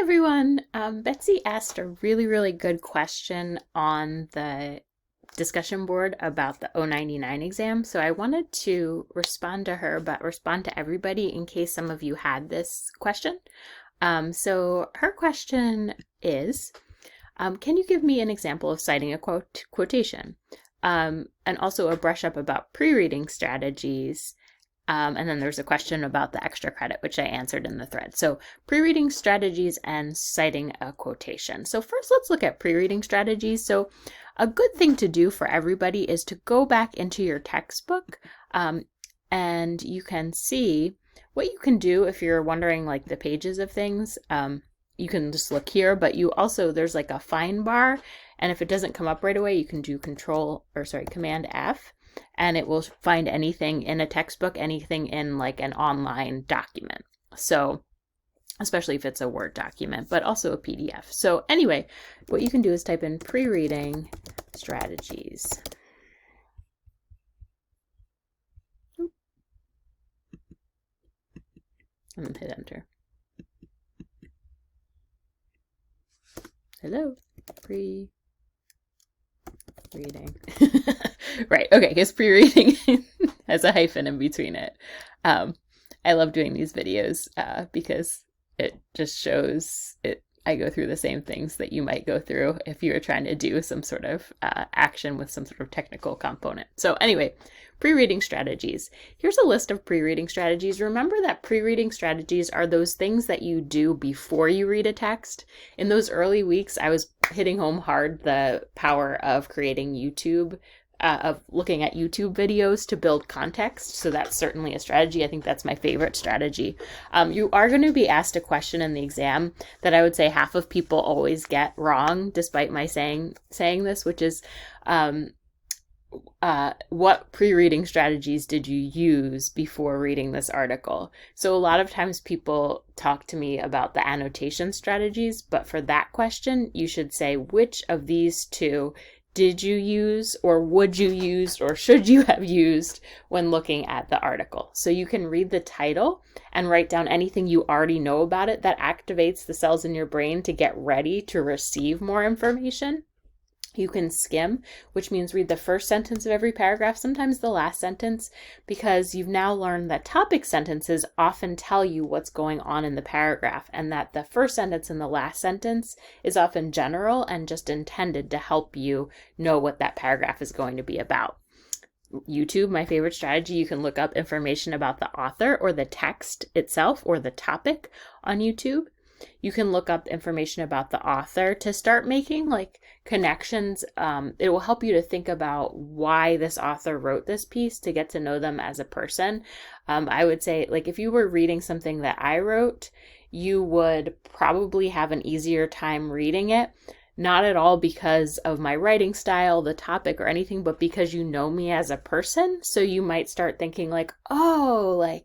everyone. Betsy asked a really good question on the discussion board about the 099 exam. So I wanted to respond to her, but respond to everybody in case some of you had this question. So her question is, can you give me an example of citing a quotation? And also a brush up about pre-reading strategies. And then there's a question about the extra credit, which I answered in the thread. So pre-reading strategies and citing a quotation. So first, let's look at pre-reading strategies. So a good thing to do for everybody is to go back into your textbook, and you can see what you can do if you're wondering like the pages of things. You can just look here, but you also, there's like a find bar. And if it doesn't come up right away, you can do Command F. And it will find anything in a textbook, anything in like an online document. So, especially if it's a Word document, but also a PDF. So anyway, what you can do is type in pre-reading strategies. And then hit enter. Hello, pre-reading. Right, okay, because pre-reading has a hyphen in between it. I love doing these videos because it just shows it. I go through the same things that you might go through if you were trying to do some sort of action with some sort of technical component. So anyway, pre-reading strategies. Here's a list of pre-reading strategies. Remember that pre-reading strategies are those things that you do before you read a text. In those early weeks, I was hitting home hard the power of creating YouTube, of looking at YouTube videos to build context. So that's certainly a strategy. I think that's my favorite strategy. You are going to be asked a question in the exam that I would say half of people always get wrong, despite my saying this, which is, what pre-reading strategies did you use before reading this article? So a lot of times people talk to me about the annotation strategies, but for that question, you should say, which of these two did you use, or would you use, or should you have used when looking at the article? So you can read the title and write down anything you already know about it. That activates the cells in your brain to get ready to receive more information. You can skim, which means read the first sentence of every paragraph, sometimes the last sentence, because you've now learned that topic sentences often tell you what's going on in the paragraph, and that the first sentence and the last sentence is often general and just intended to help you know what that paragraph is going to be about. YouTube, my favorite strategy, you can look up information about the author or the text itself or the topic on YouTube. You can look up information about the author to start making like connections. It will help you to think about why this author wrote this piece, to get to know them as a person. I would say, like, if you were reading something that I wrote, you would probably have an easier time reading it. Not at all because of my writing style, the topic, or anything, but because you know me as a person. So you might start thinking like, oh,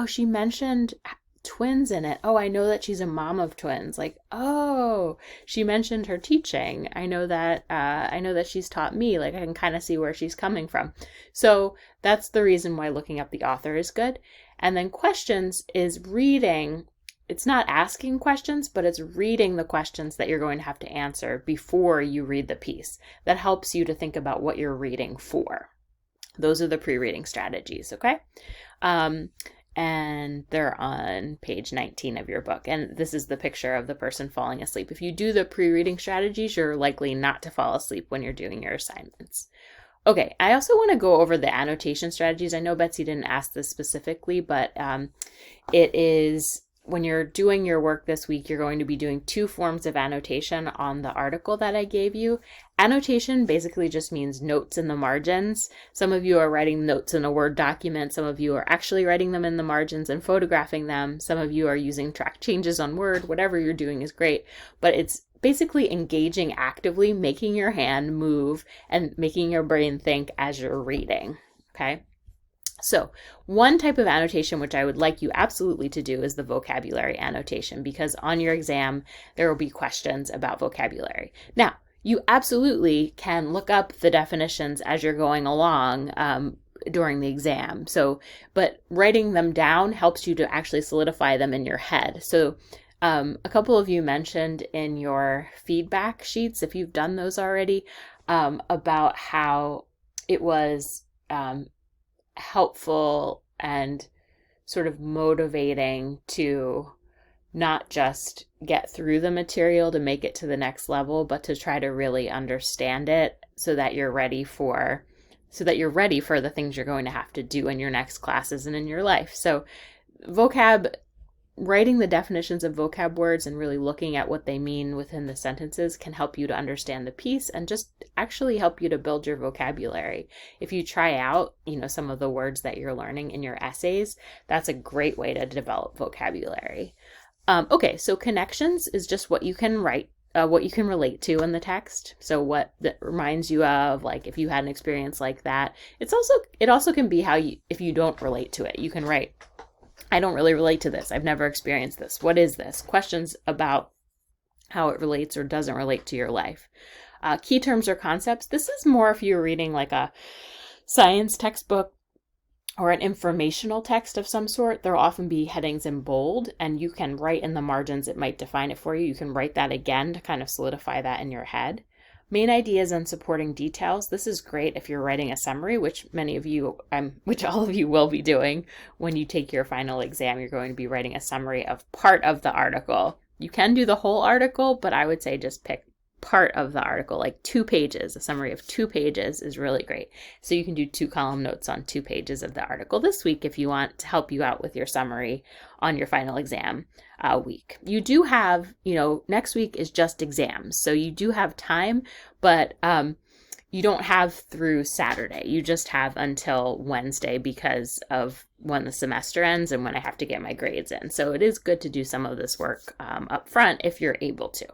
she mentioned twins in it. Oh, I know that she's a mom of twins. Like, oh, she mentioned her teaching. I know that she's taught me. Like, I can kind of see where she's coming from. So that's the reason why looking up the author is good. And then questions is reading. It's not asking questions, but it's reading the questions that you're going to have to answer before you read the piece. That helps you to think about what you're reading for. Those are the pre-reading strategies, okay? And they're on page 19 of your book. And this is the picture of the person falling asleep. If you do the pre-reading strategies, you're likely not to fall asleep when you're doing your assignments. Okay, I also want to go over the annotation strategies. I know Betsy didn't ask this specifically, but it is, when you're doing your work this week, you're going to be doing two forms of annotation on the article that I gave you. Annotation basically just means notes in the margins. Some of you are writing notes in a Word document. Some of you are actually writing them in the margins and photographing them. Some of you are using track changes on Word. Whatever you're doing is great, but it's basically engaging actively, making your hand move and making your brain think as you're reading, okay? So one type of annotation which I would like you absolutely to do is the vocabulary annotation, because on your exam, there will be questions about vocabulary. Now, you absolutely can look up the definitions as you're going along during the exam. So, but writing them down helps you to actually solidify them in your head. So A couple of you mentioned in your feedback sheets, if you've done those already, about how it was helpful and sort of motivating to not just get through the material to make it to the next level, but to try to really understand it so that you're ready for the things you're going to have to do in your next classes and in your life. So writing the definitions of vocab words and really looking at what they mean within the sentences can help you to understand the piece and just actually help you to build your vocabulary. If you try out, some of the words that you're learning in your essays, that's a great way to develop vocabulary. Okay, so connections is just what you can write, what you can relate to in the text. So what that reminds you of, like if you had an experience like that. It also can be if you don't relate to it, you can write, I don't really relate to this. I've never experienced this. What is this? Questions about how it relates or doesn't relate to your life. Key terms or concepts. This is more if you're reading like a science textbook or an informational text of some sort. There'll often be headings in bold, and you can write in the margins. It might define it for you. You can write that again to kind of solidify that in your head. Main ideas and supporting details. This is great if you're writing a summary, which all of you will be doing when you take your final exam. You're going to be writing a summary of part of the article. You can do the whole article, but I would say just pick part of the article, like 2 pages. A summary of 2 pages is really great. So you can do 2 column notes on 2 pages of the article this week if you want to help you out with your summary on your final exam week. You do have, next week is just exams. So you do have time, but you don't have through Saturday. You just have until Wednesday because of when the semester ends and when I have to get my grades in. So it is good to do some of this work up front if you're able to.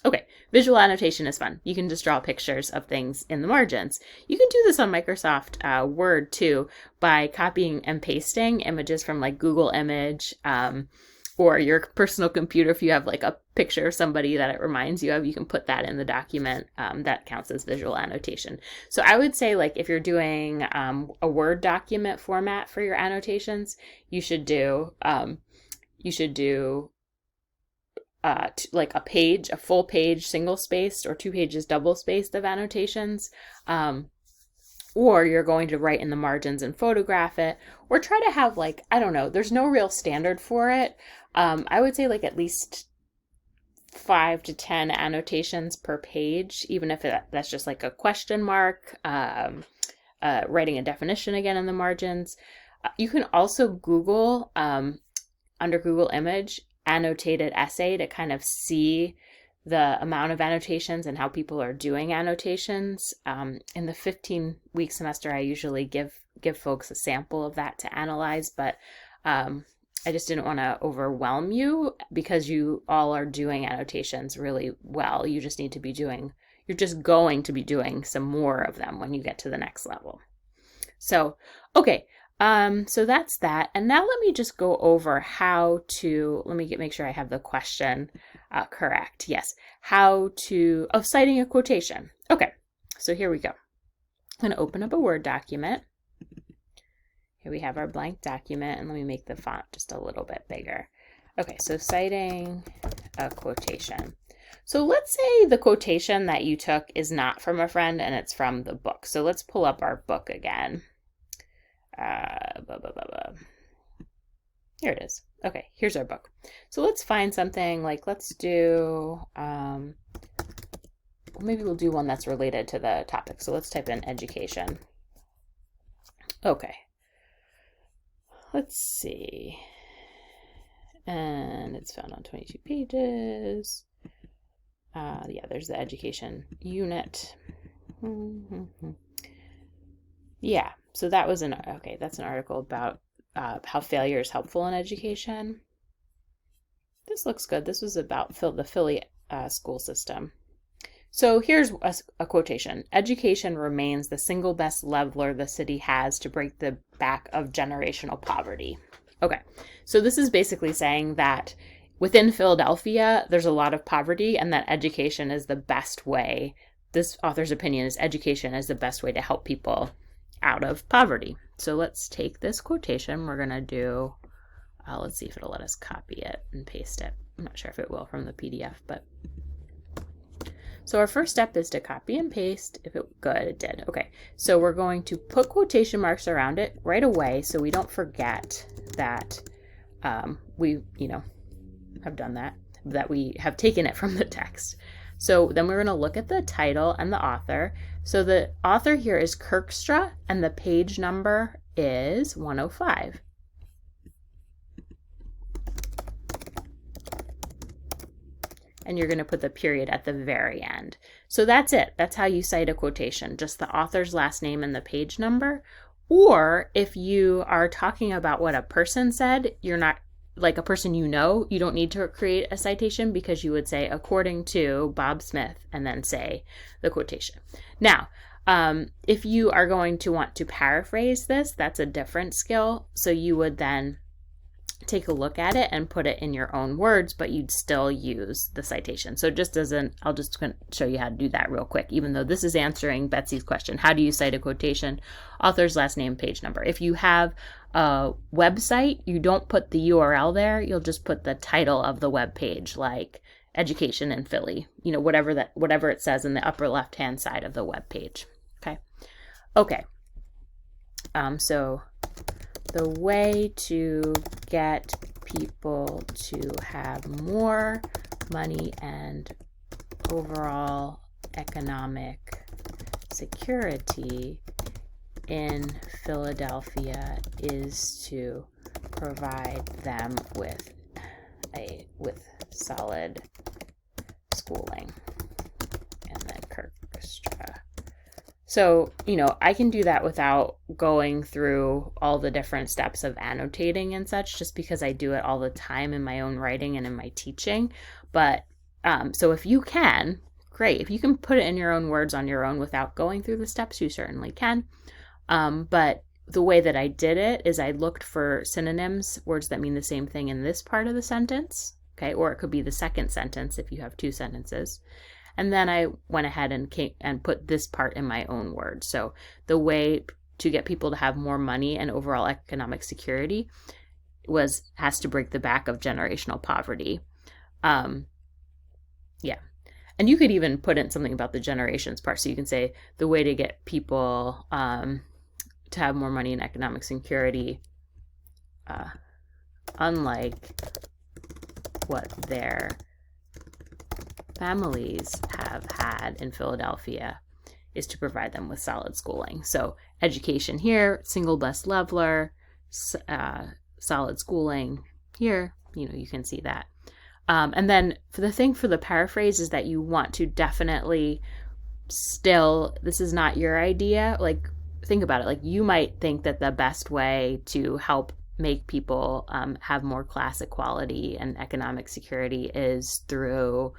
Okay, visual annotation is fun. You can just draw pictures of things in the margins. You can do this on Microsoft Word too by copying and pasting images from like Google Image or your personal computer. If you have like a picture of somebody that it reminds you of, you can put that in the document. That counts as visual annotation. So I would say like if you're doing a Word document format for your annotations, you should do like a full page single spaced or 2 pages double spaced of annotations, or you're going to write in the margins and photograph it, or try to have like, I don't know, there's no real standard for it. I would say like at least 5 to 10 annotations per page, even if that's just like a question mark, writing a definition again in the margins. You can also Google, under Google Image, annotated essay to kind of see the amount of annotations and how people are doing annotations. In the 15-week semester, I usually give folks a sample of that to analyze, but I just didn't want to overwhelm you because you all are doing annotations really well. You're just going to be doing some more of them when you get to the next level. So, okay. So that's that. And now let me just go over make sure I have the question correct. Yes. Citing a quotation. Okay. So here we go. I'm going to open up a Word document. Here we have our blank document, and let me make the font just a little bit bigger. Okay. So citing a quotation. So let's say the quotation that you took is not from a friend and it's from the book. So let's pull up our book again. Here it is. Okay, here's our book. So let's find something like, let's do, maybe we'll do one that's related to the topic. So let's type in education. Okay. Let's see. And it's found on 22 pages. Yeah, there's the education unit. Yeah. So that was that's an article about how failure is helpful in education. This looks good. This was about the Philly school system. So here's a quotation. Education remains the single best leveler the city has to break the back of generational poverty. Okay, so this is basically saying that within Philadelphia, there's a lot of poverty and that education is the best way. This author's opinion is education is the best way to help people out of poverty. So let's take this quotation. We're going to do, let's see if it'll let us copy it and paste it. I'm not sure if it will from the PDF, but. So our first step is to copy and paste. Good, it did. Okay, so we're going to put quotation marks around it right away so we don't forget that we, have done that we have taken it from the text. So then we're going to look at the title and the author. So the author here is Kirkstra, and the page number is 105. And you're going to put the period at the very end. So that's it. That's how you cite a quotation, just the author's last name and the page number. Or if you are talking about what a person said, you're not like a person you don't need to create a citation, because you would say, according to Bob Smith, and then say the quotation. Now, if you are going to want to paraphrase this, that's a different skill. So you would then take a look at it and put it in your own words, but you'd still use the citation. So I'll just show you how to do that real quick, even though this is answering Betsy's question. How do you cite a quotation? Author's last name, page number. If you have a website, you don't put the URL there. You'll just put the title of the web page, like Education in Philly, whatever it says in the upper left-hand side of the web page. Okay. So the way to get people to have more money and overall economic security in Philadelphia is to provide them with solid schooling. And then Kirkstra. So, I can do that without going through all the different steps of annotating and such, just because I do it all the time in my own writing and in my teaching. But, so if you can, great. If you can put it in your own words on your own without going through the steps, you certainly can. But the way that I did it is I looked for synonyms, words that mean the same thing in this part of the sentence, okay? Or it could be the second sentence if you have two sentences. And then I went ahead and put this part in my own words. So the way to get people to have more money and overall economic security has to break the back of generational poverty. Yeah. And you could even put in something about the generations part. So you can say the way to get people to have more money and economic security, unlike what their families have had in Philadelphia, is to provide them with solid schooling. So education here, single best leveler, solid schooling here, you can see that. And then for the paraphrase is that you want to definitely this is not your idea. Like, think about it. Like, you might think that the best way to help make people have more class equality and economic security is through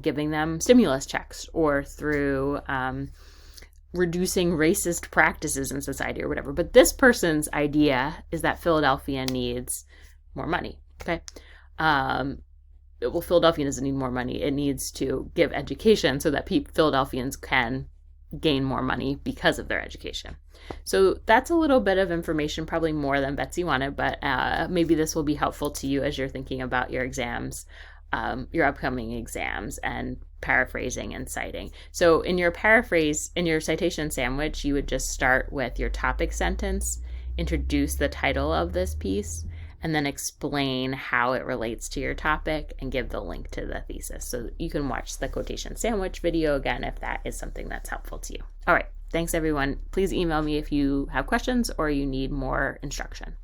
giving them stimulus checks, or through reducing racist practices in society or whatever. But this person's idea is that Philadelphia needs more money. Okay. Well, Philadelphia doesn't need more money. It needs to give education so that Philadelphians can gain more money because of their education. So that's a little bit of information, probably more than Betsy wanted, but maybe this will be helpful to you as you're thinking about your exams, your upcoming exams, and paraphrasing and citing. So in your citation sandwich, you would just start with your topic sentence, introduce the title of this piece, and then explain how it relates to your topic and give the link to the thesis. So you can watch the quotation sandwich video again if that is something that's helpful to you. All right. Thanks, everyone. Please email me if you have questions or you need more instruction.